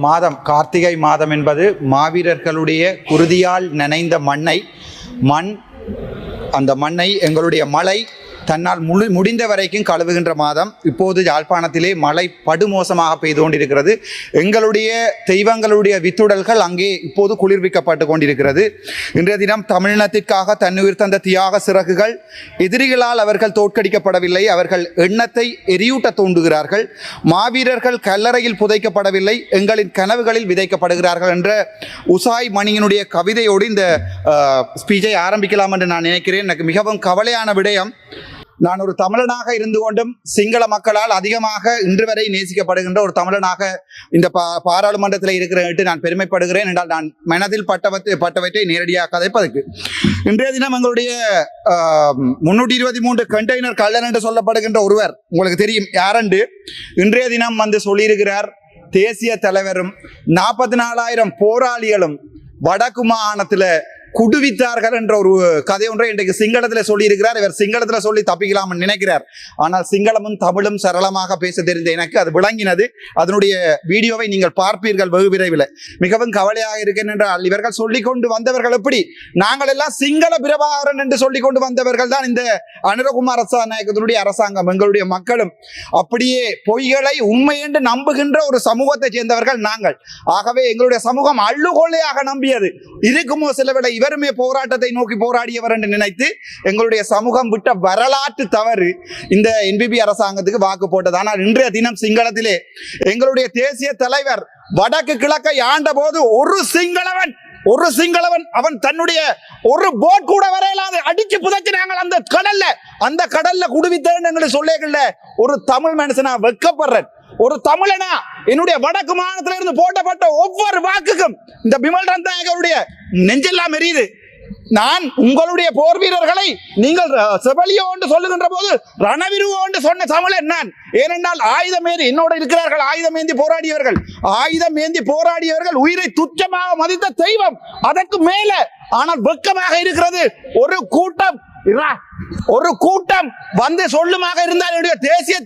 மாதம் கார்த்திகை மாதம் என்பது மாவீரர்களுடைய குருதியால் நனைந்த அந்த மண்ணை எங்களுடைய மழை தன்னால் முடிந்த வரைக்கும் கழுவுகின்ற மாதம். இப்போது யாழ்ப்பாணத்திலே மழை படுமோசமாக பெய்து கொண்டிருக்கிறது. எங்களுடைய தெய்வங்களுடைய வித்துடல்கள் அங்கே இப்போது குளிர்விக்கப்பட்டு கொண்டிருக்கிறது. இன்றைய தினம் தமிழினத்திற்காக தன்னுயிர் தந்த தியாக சிறகுகள் எதிரிகளால் அவர்கள் தோற்கடிக்கப்படவில்லை. அவர்கள் எண்ணத்தை எரியூட்ட தூண்டுகிறார்கள். மாவீரர்கள் கல்லறையில் புதைக்கப்படவில்லை, எங்களின் கனவுகளில் விதைக்கப்படுகிறார்கள் என்ற உசாய் மணியினுடைய கவிதையோடு இந்த ஸ்பீச்சை ஆரம்பிக்கலாம் என்று நான் நினைக்கிறேன். எனக்கு மிகவும் கவலையான விடயம், நான் ஒரு தமிழனாக இருந்து கொண்டும் சிங்கள மக்களால் அதிகமாக இன்று வரை நேசிக்கப்படுகின்ற ஒரு தமிழனாக இந்த பாராளுமன்றத்தில் இருக்கிறேன் நான் பெருமைப்படுகிறேன். என்றால் நான் மனதில் பட்டவற்றை நேரடியாக கதைப்பதற்கு இன்றைய தினம் எங்களுடைய 323 கண்டெய்னர் கள்ளன் என்று சொல்லப்படுகின்ற ஒருவர், உங்களுக்கு தெரியும் யாரென்று, இன்றைய தினம் வந்து சொல்லியிருக்கிறார். தேசிய தலைவரும் 44,000 போராளிகளும் வடக்கு மாகாணத்தில் குடுவித்தார்கள் என்ற ஒரு கதை ஒன்றை இன்றைக்கு சிங்களத்தில் சொல்லியிருக்கிறார். இவர் சிங்களத்தில் சொல்லி தப்பிக்கலாம் நினைக்கிறார். ஆனால் சிங்களமும் தமிழும் சரளமாக பேச தெரிந்த எனக்கு அது விளங்கினது. அதனுடைய வீடியோவை நீங்கள் பார்ப்பீர்கள் வெகு விரைவில். மிகவும் கவலையாக இருக்கேன் என்றால், இவர்கள் சொல்லிக் கொண்டு வந்தவர்கள் எப்படி, நாங்கள் எல்லாம் சிங்கள பிரபாகரன் என்று சொல்லிக் கொண்டு வந்தவர்கள் தான் இந்த அனுரகுமார் நாயகத்தினுடைய அரசாங்கம். எங்களுடைய மக்களும் அப்படியே பொய்களை உண்மை என்று நம்புகின்ற ஒரு சமூகத்தை சேர்ந்தவர்கள் நாங்கள். ஆகவே எங்களுடைய சமூகம் அள்ளுகொள்ளையாக நம்பியது. இருக்குமோ சிலவிட இவருமே போராட்டத்தை நோக்கி போராடியவர் என்று நினைத்து எங்களுடைய சமூகம் விட்ட வரலாற்று தவறு இந்த என்பிபி அரசாங்கத்துக்கு வாக்கு போட்டது. ஆனால் இன்றைய தினம் சிங்களத்திலே எங்களுடைய தேசிய தலைவர் வடக்கு கிழக்கை ஆண்ட போது ஒரு சிங்களவன் அவன் தன்னுடைய ஒரு போட் கூட வரையிலாது அடிச்சு புதைச்சினாங்க அந்த கடல்ல குடுவித்தேன்னு சொல்லேகள்ல ஒரு தமிழ் மனுஷனா வெட்கப்படுறேன். ஒரு தமிழனா என்னுடைய வடக்கு மாநிலத்தில இருந்து போட்டப்பட்ட ஒவ்வொரு வாக்குக்கும் இந்த பிமல் ரந்தாயகருடைய நெஞ்செல்லாம் எரியுது. நான் உங்களுடைய போர் வீரர்களை நீங்கள் செபலியோ என்று சொல்லுகின்ற போது ரணவிருவோ என்று சொன்ன தமிழன் நான். ஏனென்றால் ஆயுதமேந்தி என்னோட இருக்கிறார்கள், ஆயுதமேந்தி போராடியவர்கள் உயிரை துச்சமாக மதித்த தெய்வம் அதற்கு மேல. ஆனால் வெட்கமாக இருக்கிறது ஒரு கூட்டம் வந்து சொல்லுமாக இருந்தால் என்னுடைய தேசிய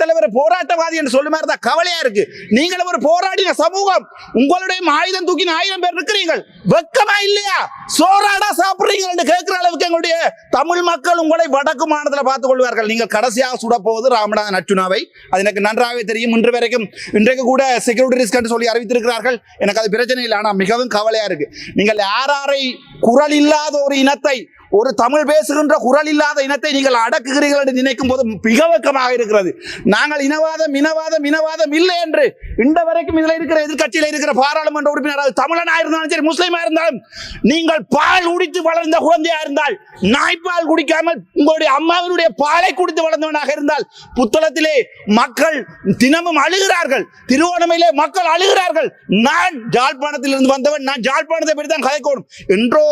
தலைவர் போராட்டவாதி என்று சொல்லும் மாதிரி தான் கவலையா இருக்கு. நீங்களும் ஒரு போராடின சமூகம், உங்களுடைய ஆயுதம் தூக்கின 1000 பேர் இருக்கிறீர்கள், வெக்கமா இல்லையா? சோறாடா சாப்பிடுறீங்க என்று கேட்கிற அளவுக்கு எங்களுடைய தமிழ் மக்கள் உங்களை வடக்கு மாநிலத்தில் பார்த்துக் கொள்வார்கள். நீங்கள் கடைசியாக சுடப்போவது ராமநாதன் அர்ச்சுனாவை, அது எனக்கு நன்றாகவே தெரியும். இன்றைக்கு கூட செக்யூரிட்டி ரிஸ்க் என்று சொல்லி அறிவித்திருக்கிறார்கள். எனக்கு அது பிரச்சனை இல்லை. ஆனால் மிகவும் கவலையா இருக்கு. நீங்கள் யாரை குரல் இல்லாத ஒரு இனத்தை, ஒரு தமிழ் பேசுகின்ற குரல் இல்லாத இனத்தை நீங்கள் அடக்குகிறீர்கள் என்று நினைக்கும் போது மிக வெக்கமாக இருக்கிறது. நாங்கள் இனவாதம் இல்லை என்று இந்த வரைக்கும் இதில் இருக்கிற எதிர்கட்சியில் இருக்கிற பாராளுமன்ற உறுப்பினர் தமிழனா இருந்தாலும் சரி, முஸ்லிமா இருந்தாலும், நீங்கள் பால் குடித்து வளர்ந்த குழந்தையா இருந்தால், நாய்ப்பால் குடிக்காமல் உங்களுடைய அம்மாவினுடைய பாலை குடித்து வளர்ந்தவனாக இருந்தால், புத்தளத்திலே மக்கள் தினமும் அழுகிறார்கள், திருவோணமையிலே மக்கள் அழுகிறார்கள். நான் ஜாழ்ப்பாணத்தில் இருந்து வந்தவன், நான் ஜாழ்ப்பாணத்தை பற்றி தான் கதைக்கணும். என்றோ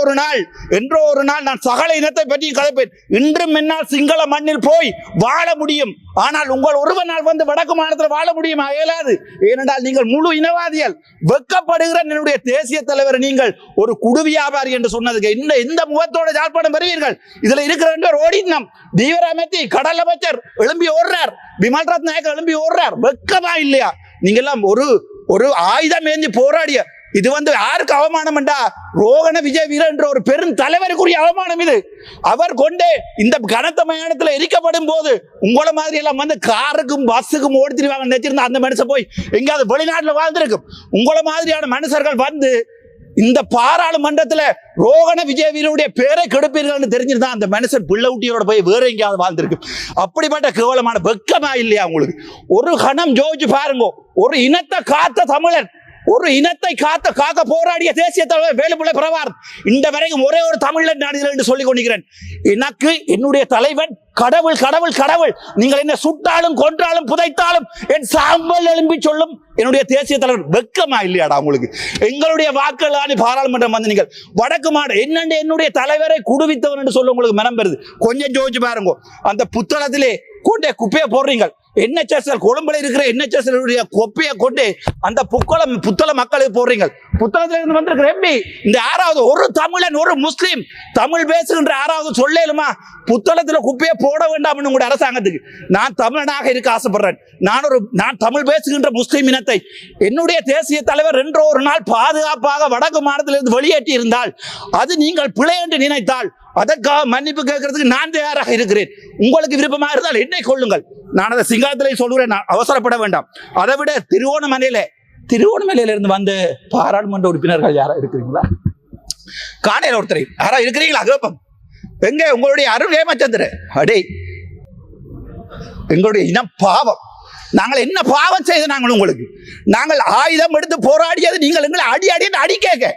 ஒரு நாள் நான் சகல இனத்தை பற்றி கதைப்பேன். இன்றும் என்னால் சிங்கள மண்ணில் போய் வாழ முடியும். ஆனால் உங்கள் ஒருவனால் வந்து வடக்கு மாநிலத்தில் வாழ முடியுமா? இயலாது. ஏனென்றால் நீங்கள் முழு இனவாதிகள். வெட்கப்படுகிற என்னுடைய தேசிய தலைவர் நீங்கள் ஒரு குடு வியாபாரி என்று சொன்னதுக்கு இந்த முகத்தோட ஜாழ்ப்பாணம் பெறுவீர்கள். இதுல இருக்கிற ஓடினம் தீவிரமைத்தி கடல் அமைச்சர் எழும்பி ஓடுறார், பிமல் ரத்நாயக் எழும்பி ஓடுறார். வெட்கமா இல்லையா? நீங்க எல்லாம் ஒரு ஆயுதம் ஏந்தி போராடிய இது வந்து யாருக்கு அவமானம் என்றா, ரோகண விஜய் வீர என்ற ஒரு பெரும் தலைவருக்குரிய அவமானம் இது. அவர் கொண்டே இந்த கனத்த மயானத்தில் எரிக்கப்படும் போது உங்களை மாதிரி எல்லாம் வந்து காருக்கும் பஸ்ஸுக்கும் ஓடித்திருவாங்க நினைச்சிருந்தா அந்த மனுஷன் போய் எங்கேயாவது வெளிநாட்டில் வாழ்ந்திருக்கும். உங்களை மாதிரியான மனுஷர்கள் வந்து இந்த பாராளுமன்றத்தில் ரோகண விஜய் வீரனுடைய பேரை கெடுப்பீர்கள் தெரிஞ்சிருந்தா அந்த மனுஷன் பிள்ளைவுட்டியோட போய் வேற எங்கேயாவது வாழ்ந்திருக்கு. அப்படிப்பட்ட கேவலமான வெட்கமா இல்லையா உங்களுக்கு? ஒரு கணம் ஜோதிச்சு பாருங்க. ஒரு இனத்தை காத்த தமிழன், ஒரு இனத்தை காக்க போராடிய தேசிய தலைவர் வேலுப்பிள்ளை பிரபாகரன் இந்த வரைக்கும் ஒரே ஒரு தமிழன் நான் என்று சொல்லிக் கொண்டிருக்கிறேன். எனக்கு என்னுடைய தலைவன் கடவுள். நீங்கள் என்ன சுட்டாலும் கொன்றாலும் புதைத்தாலும் என் சாம்பல் எழும்பி சொல்லும் என்னுடைய தேசிய தலைவர். வெட்கமா இல்லையாடா உங்களுக்கு? எங்களுடைய வாக்குகள் பாராளுமன்றம் வந்து நீங்கள் வடக்கு என்னுடைய தலைவரை குடுவித்தவன் என்று சொல்ல உங்களுக்கு மனம் பெறுது. கொஞ்சம் ஜோதிச்சு பாருங்க. அந்த புத்தளத்திலே கொண்டே குப்பையை போடுறீங்க. NHS கொழும்புல இருக்கிற NHS கொப்பையை கொண்டு அந்த புத்தள மக்களுக்கு போடுறீங்க. புத்தகத்துல இருந்து வந்திருக்கிற எம்பி இந்த யாராவது ஒரு தமிழன் ஒரு முஸ்லீம் தமிழ் பேசுகின்ற யாராவது சொல்லேலுமா புத்தளத்துல குப்பையை போட வேண்டாம் உங்களுடைய அரசாங்கத்துக்கு? நான் தமிழனாக இருக்க ஆசைப்படுறேன். நான் தமிழ் பேசுகின்ற முஸ்லீம் இனத்தை என்னுடைய தேசிய தலைவர் என்ற ஒரு நாள் பாதுகாப்பாக வடக்கு மாநிலத்திலிருந்து வெளியேற்றி இருந்தால் அது நீங்கள் பிழை என்று நினைத்தால் அதற்காக மன்னிப்பு கேட்கறதுக்கு நான் தயாராக இருக்கிறேன். உங்களுக்கு விருப்பமாக இருந்தால் என்னை கொள்ளுங்கள். நான் அதை சிங்களத்திலே சொல்கிறேன், அவசரப்பட வேண்டாம். அதை விட திருவோணமலையில இருந்து வந்த பாராளுமன்ற உறுப்பினர்கள் யாரா இருக்கிறீங்களா? காணையில் ஒருத்தரை யாரா இருக்கிறீங்களா? கேப்பம் எங்க உங்களுடைய அருள் ஏமச்சந்திர அடே எங்களுடைய இனம் பாவம். நாங்கள் என்ன பாவம் செய்த நாங்கள் உங்களுக்கு? நாங்கள் ஆயுதம் எடுத்து போராடியது நீங்கள் எங்களை அடி கேட்க.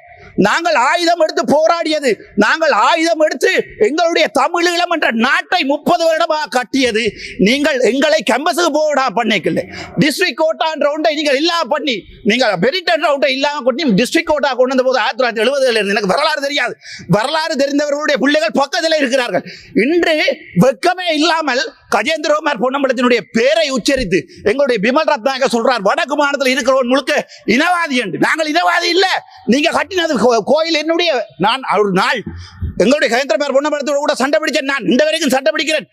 நாங்கள் ஆயுதம் எடுத்து போராடியது, நாங்கள் ஆயுதம் எடுத்து எங்களுடைய தமிழீழம் என்ற நாட்டை 30 வருடமாக கட்டியது நீங்கள் எங்களை கேம்பஸுக்கு போடா பண்ணிக்கல. டிஸ்ட்ரிக்ட் கோட்டா என்ற ஒன்றை நீங்கள் இல்லாம பண்ணி, நீங்கள் மெரிட் என்ற ஒன்றை இல்லாம கொண்டு டிஸ்ட்ரிக்ட் கோட்டா கொண்டு வந்த போது 1970 இருந்து எனக்கு வரலாறு தெரியாது. வரலாறு தெரிந்தவர்களுடைய பிள்ளைகள் பக்கத்தில் இருக்கிறார்கள். இன்று வெக்கமே இல்லாமல் கஜேந்திரகுமார் பொன்னம்பலத்தினுடைய பேரை உச்சரித்து எங்களுடைய பிமல் ரத்னாக சொல்றார் வடக்கு மாநிலத்தில் இருக்கிறவன் முழுக்க இனவாதி என்று. நாங்கள் இனவாதி இல்ல. நீங்க கட்டினது கோயில் என்னுடைய. நான் ஒரு நாள் எங்களுடைய கஜேந்திரகுமார் பொன்னம்பலத்தோட கூட சண்டை பிடிச்சேன். நான் இந்த வரைக்கும் சண்டை பிடிக்கிறேன்.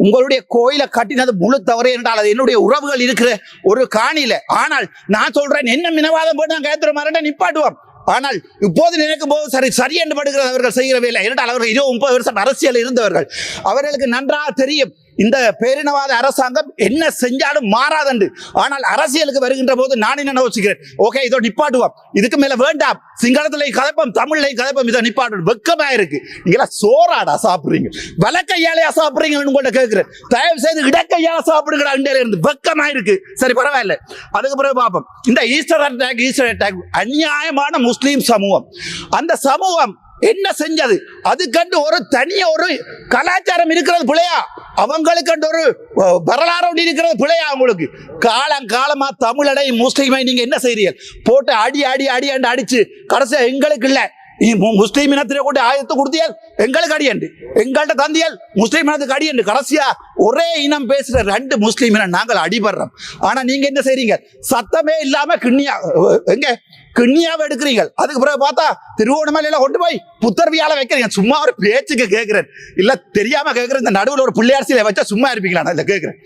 உங்களுடைய கோயிலை கட்டினது முழு தவறு என்றால் அது என்னுடைய உறவுகள் இருக்கிற ஒரு காணியில. ஆனால் நான் சொல்றேன் என்ன இனவாதம் போட்டு நான் கஜேந்திரகுமார் நிப்பாட்டுவோம். ஆனால் இப்போது நினைக்கும் போது சரி என்று படுகிறது அவர்கள் செய்கிற வேலை. என்றால் அவர்கள் 20-30 வருஷம் அரசியல் இருந்தவர்கள். அவர்களுக்கு நன்றாக தெரியும் இந்த பேரினவாத அரசாங்கம் என்ன செஞ்சாலும் மாறாதண்டு. ஆனால் அரசியலுக்கு வருகின்ற போது நான் என்ன யோசிக்கிறேன், ஓகே இதோ நிப்பாட்டுவோம், இதுக்கு மேல வேண்டாம், சிங்களத்திலே கதைப்போம், தமிழ்ல கதைப்போம், இதை நிப்பாட்டு. வெக்கமா இருக்கு. நீங்களா சோறாடா சாப்பிடுறீங்க, வலக்கையாலையா சாப்பிடுறீங்கன்னு உங்கள்ட்ட கேட்கிறேன். தயவு செய்து இடக்கையால சாப்பிடுங்கடா. இந்தியால இருந்து வெக்கமா இருக்கு. சரி பரவாயில்ல, அதுக்கு பிறகு பார்ப்போம். இந்த ஈஸ்டர் அட்டாக் அநியாயமான முஸ்லீம் சமூகம், அந்த சமூகம் என்ன செஞ்சது? அதுக்கண்டு ஒரு தனிய ஒரு கலாச்சாரம் இருக்கிறது பிள்ளையா? அவங்களுக்கு ஒரு வரலாறு இருக்கிறது பிள்ளையா? உங்களுக்கு காலமா தமிழடை முஸ்லீமை நீங்க என்ன செய்றீர்கள்? போட்டு அடி அடிச்சு கடைசியா எங்களுக்கு இல்ல முஸ்லீம் இனத்திலே கொண்டு ஆயத்து கொடுத்தியால் எங்களுக்கு அடியண்டு, எங்கள்கிட்ட தந்தியால் முஸ்லீம் இனத்துக்கு அடியண்டு. கடைசியா ஒரே இனம் பேசுற 2 முஸ்லீம் இனம் நாங்கள் அடிபடுறோம். ஆனா நீங்க என்ன செய்றீங்க? சத்தமே இல்லாம கிண்ணியாவை எடுக்கிறீங்க. அதுக்கு பிறகு பார்த்தா திருவோணமலையில கொண்டு போய் புத்தர்வியால வைக்கிறீங்க. சும்மா ஒரு பேச்சுக்கு கேட்கிறேன், இல்ல தெரியாம கேட்கிறேன். இந்த நடுவில் ஒரு பிள்ளையார்சியில வச்சா சும்மா இருப்பீங்களா? இல்ல கேட்கிறேன்.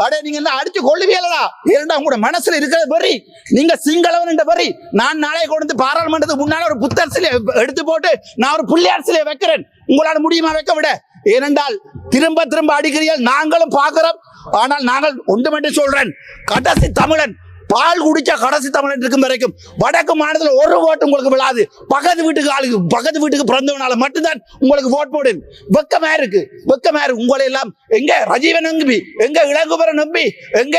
அடே நீங்க என்ன அடிச்சு கொள்ளுவீங்களா? ஏன்னா உங்களோட மனசுல இருக்கிறது வரி, நீங்க சிங்களவன் என்ற வரி. நான் நாளை கொண்டு பாராளுமன்றத்துக்கு முன்னால ஒரு புத்தர்சிலை எடுத்து போட்டு நான் ஒரு பிள்ளையார்சிலை வைக்கிறேன். உங்களால் முடியுமா வைக்க விட? ஏனென்றால் திரும்ப அடிக்கிறீர்கள், நாங்களும் பார்க்கிறோம். ஆனால் நாங்கள் ஒன்று மட்டும் சொல்றேன், கடைசி தமிழன் பால் குடிச்சா கடைசி தமிழன் இருக்கும் வரைக்கும் வடக்கு மாநிலத்தில் ஒரு ஓட்டு உங்களுக்கு விழாது. பக்கத்து வீட்டுக்கு பிறந்தவனால மட்டும்தான் உங்களுக்கு ஓட் போடு. வெக்கமா இருக்கு. உங்களை எல்லாம் எங்க ரஜீவன் நம்பி, எங்க இளங்குமரன் நம்பி, எங்க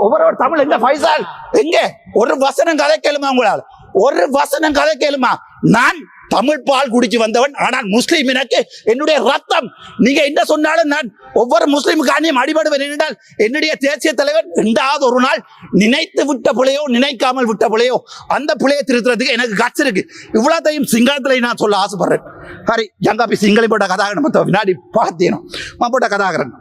ஒவ்வொரு தமிழ், எங்க ஃபைசால், எங்க ஒரு வசனம் கதை கேளுமா? உங்களால் ஒரு வசனம் கதை கேளுமா? நான் தமிழ் பால் குடிச்சு வந்தவன். ஆனால் முஸ்லீம் எனக்கு என்னுடைய ரத்தம். நீங்க என்ன சொன்னாலும் நான் ஒவ்வொரு முஸ்லீமுக்கானியும் அடிபடுவேன். என்றால் என்னுடைய தேசிய தலைவர் ரெண்டாவது ஒரு நாள் நினைத்து விட்ட பிள்ளையோ நினைக்காமல் விட்ட பிள்ளையோ அந்த பிள்ளையை திருத்துறதுக்கு எனக்கு கட்சி இருக்கு. இவ்வளோத்தையும் சிங்களத்திலே நான் சொல்ல ஆசைப்படுறேன். ஹரி ஜங்காபி சிங்களி போட்ட கதாகரன் வினாடி பார்த்தேனோ போட்ட கதாகரன்